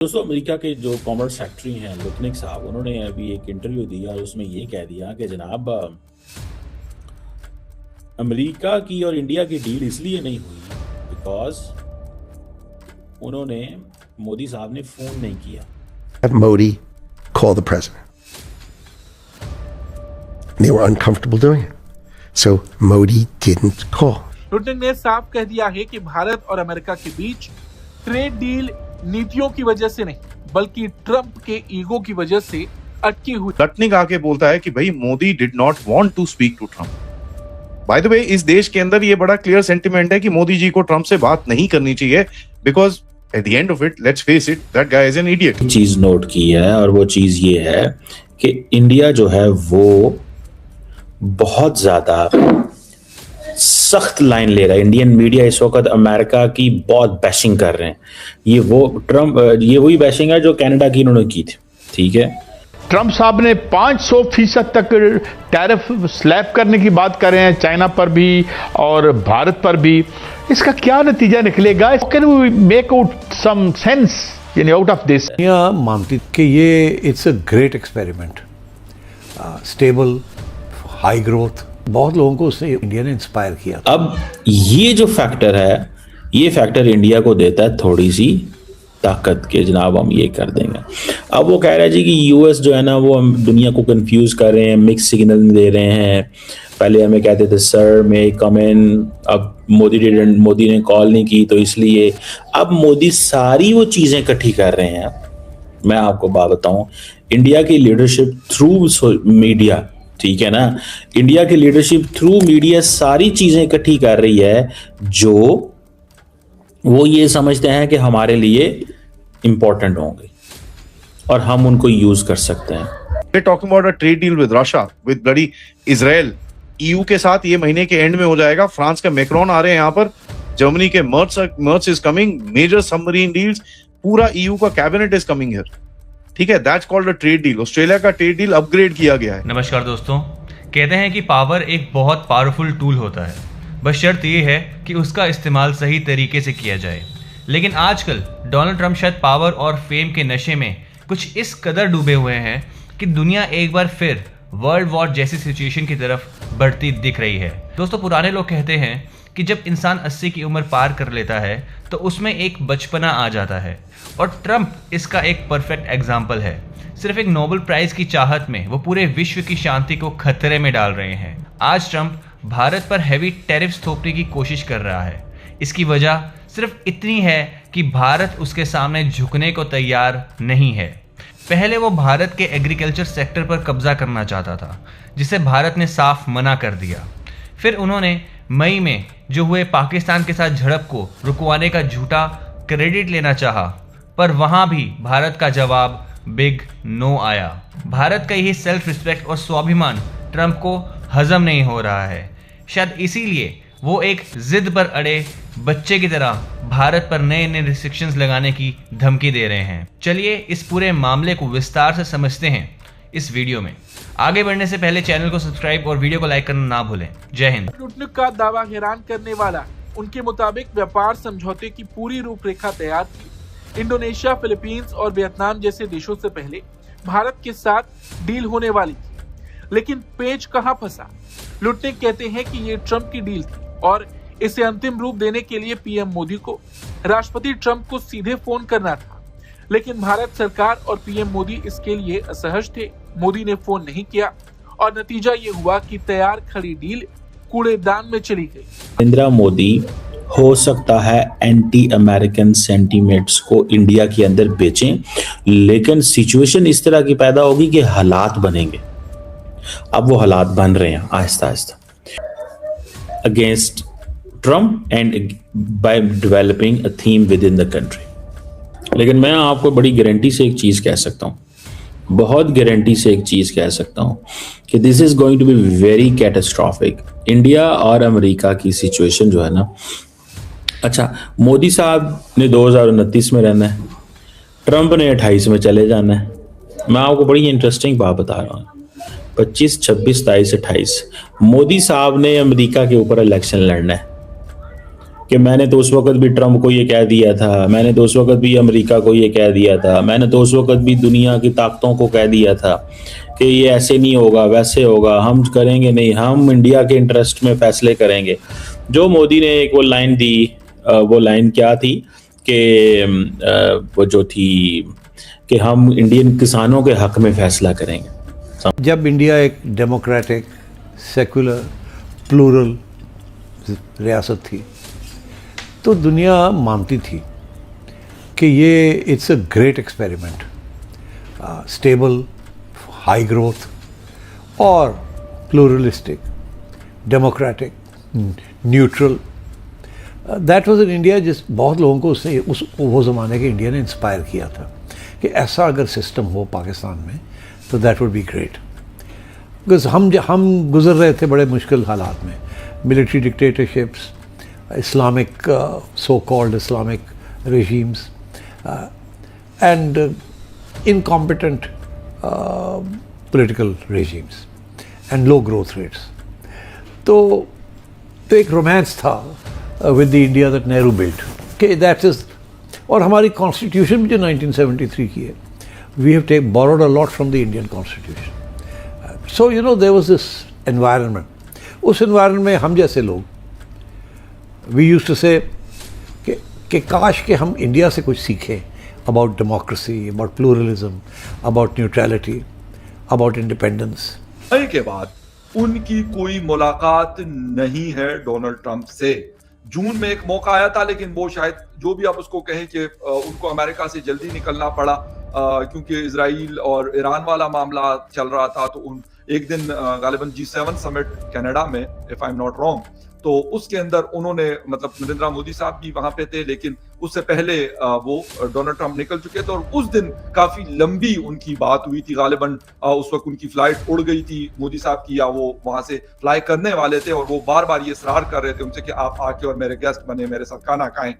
दोस्तों, अमेरिका के जो कॉमर्स सेक्रेटरी हैं लुटनिक साहब, उन्होंने अभी एक इंटरव्यू दिया और उसमें ये कह दिया कि जनाब अमेरिका की और इंडिया की डील इसलिए नहीं हुई बिकॉज उन्होंने मोदी साहब ने फ़ोन नहीं किया। Have Modi call the president. They were uncomfortable doing it. So Modi didn't call. Lutnick ने साफ कह दिया है कि भारत और अमेरिका के बीच ट्रेड डील नीतियों की वजह से नहीं बल्कि ट्रंप के ईगो की वजह से अटकी हुई। लुटनिक आके बोलता है कि भाई Modi did not want to speak to Trump. By the way, इस देश के अंदर ये बड़ा क्लियर सेंटिमेंट है कि मोदी जी को ट्रंप से बात नहीं करनी चाहिए because at the end of it, let's face it, that guy is an idiot. Cheese note की है और वो चीज़ ये है कि इंडिया जो है वो बहुत ज़्यादा सख्त लाइन ले रहा है। इंडियन मीडिया इस वक्त अमेरिका की बहुत बैशिंग कर रहे हैं। ये वही बैशिंग है जो कनाडा की इन्होंने की थी। ठीक है, ट्रंप साहब ने 500% तक टैरिफ स्लैब करने की बात कर रहे हैं, चाइना पर भी और भारत पर भी। इसका क्या नतीजा निकलेगा? Can we make out some sense out of this? मानती कि ये it's a great experiment, stable, high growth. बहुत लोगों को उसने इंडिया ने इंस्पायर किया। अब ये जो फैक्टर है, ये फैक्टर इंडिया को देता है थोड़ी सी ताकत के जनाब हम ये कर देंगे। अब वो कह रहा है जी कि यूएस जो है ना वो हम दुनिया को कंफ्यूज कर रहे हैं, मिक्स सिग्नल दे रहे हैं। पहले हमें कहते थे सर मे कम इन, अब मोदी ने कॉल नहीं की तो इसलिए अब मोदी सारी वो चीज़ें इकट्ठी कर रहे हैं। मैं आपको बात बताऊं, इंडिया की लीडरशिप थ्रू मीडिया, ठीक है ना, इंडिया की लीडरशिप थ्रू मीडिया सारी चीजें इकट्ठी कर रही है जो वो ये समझते हैं कि हमारे लिए इंपॉर्टेंट होंगे और हम उनको यूज कर सकते हैं। We're talking about a trade deal with Russia, with bloody Israel, EU के साथ ये महीने के एंड में हो जाएगा। फ्रांस के मैक्रोन आ रहे हैं यहाँ पर, जर्मनी के Merz is coming, major submarine deals, पूरा EU का कैबिनेट इज कमिंग हियर। ठीक है, that's called a trade deal. Australia का ट्रेड डील अपग्रेड किया गया है। नमस्कार दोस्तों, कहते हैं कि पावर एक बहुत पावरफुल टूल होता है, बस शर्त ये है कि उसका इस्तेमाल सही तरीके से किया जाए। लेकिन आजकल डोनाल्ड ट्रंप शायद पावर और फेम के नशे में कुछ इस कदर डूबे हुए हैं कि दुनिया एक बार फिर वर्ल्ड वॉर जैसी सिचुएशन की तरफ बढ़ती दिख रही है। दोस्तों, पुराने लोग कहते हैं कि जब इंसान 80 की उम्र पार कर लेता है तो उसमें एक बचपना आ जाता है, और ट्रंप इसका एक परफेक्ट एग्जाम्पल है। सिर्फ एक नोबेल प्राइज की चाहत में वो पूरे विश्व की शांति को खतरे में डाल रहे हैं। आज ट्रंप भारत पर हैवी टैरिफ्स थोपने की कोशिश कर रहा है। इसकी वजह सिर्फ इतनी है कि भारत उसके सामने झुकने को तैयार नहीं है। पहले वो भारत के एग्रीकल्चर सेक्टर पर कब्जा करना चाहता था, जिसे भारत ने साफ मना कर दिया। फिर उन्होंने मई में जो हुए पाकिस्तान के साथ झड़प को रुकवाने का झूठा क्रेडिट लेना चाहा, पर वहां भी भारत का जवाब बिग नो आया। भारत का यही सेल्फ रिस्पेक्ट और स्वाभिमान ट्रंप को हजम नहीं हो रहा है। शायद इसीलिए वो एक जिद पर अड़े बच्चे की तरह भारत पर नए नए रिस्ट्रिक्शंस लगाने की धमकी दे रहे हैं। चलिए इस पूरे मामले को विस्तार से समझते हैं इस वीडियो में। आगे बढ़ने से पहले चैनल को सब्सक्राइब और वीडियो को लाइक करना ना भूलें। जय हिंद। लुटनिक का दावा हैरान करने वाला। उनके मुताबिक व्यापार समझौते की पूरी रूपरेखा तैयार थी। इंडोनेशिया, फिलीपींस और वियतनाम जैसे देशों से पहले भारत के साथ डील होने वाली थी, लेकिन पेच कहां फंसा? लुटनिक कहते हैं कि ये ट्रंप की डील थी और इसे अंतिम रूप देने के लिए पीएम मोदी को राष्ट्रपति ट्रंप को सीधे फोन करना था, लेकिन भारत सरकार और पीएम मोदी इसके लिए असहज थे। मोदी ने फोन नहीं किया और नतीजा ये हुआ कि तैयार खड़ी डील कूड़ेदान में चली गई। नरेंद्र मोदी हो सकता है एंटी अमेरिकन सेंटीमेंट्स को इंडिया के अंदर बेचें, लेकिन सिचुएशन इस तरह की पैदा होगी कि हालात बनेंगे। अब वो हालात बन रहे हैं Aahista Aahista against Trump and by developing a theme with in the country. लेकिन मैं आपको बड़ी गारंटी से एक चीज कह सकता हूं, बहुत गारंटी से एक चीज कह सकता हूं कि this is going to be very catastrophic. India और अमेरिका की सिचुएशन जो है ना, अच्छा मोदी साहब ने 2029 में रहना है, ट्रंप ने 28 में चले जाना है। मैं आपको बड़ी इंटरेस्टिंग बात बता रहा हूँ, 25, 26, 27, 28 मोदी साहब ने अमेरिका के ऊपर इलेक्शन लड़ना है। कि मैंने तो उस वक्त भी ट्रम्प को ये कह दिया था, मैंने तो उस वक्त भी अमेरिका को ये कह दिया था, मैंने तो उस वक्त भी दुनिया की ताकतों को कह दिया था कि ये ऐसे नहीं होगा, वैसे होगा, हम करेंगे नहीं, हम इंडिया के इंटरेस्ट में फैसले करेंगे। जो मोदी ने एक वो लाइन दी, वो लाइन क्या थी कि वो जो थी कि हम इंडियन किसानों के हक में फैसला करेंगे। जब इंडिया एक डेमोक्रेटिक, सेकुलर, प्लूरल रियासत थी तो दुनिया मानती थी कि ये it's a great experiment, stable, high growth और pluralistic, democratic, neutral. That was in India. जिस बहुत लोगों को उसने वो ज़माने के इंडिया ने इंस्पायर किया था कि ऐसा अगर सिस्टम हो पाकिस्तान में तो that would be great. Because हम गुजर रहे थे बड़े मुश्किल हालात में, military dictatorships, Islamic so called Islamic regimes and incompetent political regimes and low growth rates. तो एक रोमांस था with the India that Nehru built कि दैट इज। और हमारी कॉन्स्टिट्यूशन भी जो 1973 की है, we have borrowed a lot from the Indian constitution. So you know there was this environment. उस एनवायरनमेंट में हम जैसे लोग, वी यूज्ड टू से कि काश के हम इंडिया से कुछ सीखें about democracy, about pluralism, about neutrality, about independence. के बाद उनकी कोई मुलाकात नहीं है डोनाल्ड ट्रंप से। जून में एक मौका आया था, लेकिन वो शायद जो भी आप उसको कहें कि उनको अमेरिका से जल्दी निकलना पड़ा क्योंकि इजराइल और ईरान वाला मामला चल रहा था। तो एक दिन गालिबन G7 समिट कनाडा में, if I am not wrong, तो उसके अंदर उन्होंने, मतलब नरेंद्र मोदी साहब भी वहां पे थे, लेकिन उससे पहले वो डोनाल्ड ट्रंप निकल चुके थे। और उस दिन काफी लंबी उनकी बात हुई थी। गालिबन उस वक्त उनकी फ्लाइट उड़ गई थी मोदी साहब की, या वो वहां से फ्लाई करने वाले थे, और वो बार बार ये इसरार कर रहे थे उनसे कि आप आके और मेरे गेस्ट बने, मेरे साथ खाना खाएं,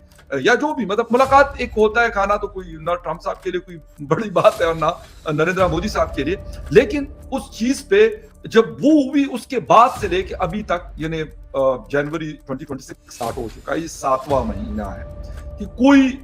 या जो भी, मतलब मुलाकात एक होता है खाना, तो कोई ना ट्रंप साहब के लिए कोई बड़ी बात है और ना नरेंद्र मोदी साहब के लिए। लेकिन उस चीज पे जब वो हुई, उसके बाद से लेके अभी तक, यानी जनवरी 2026 स्टार्ट हो चुका है, ये 7वां महीना है कि कोई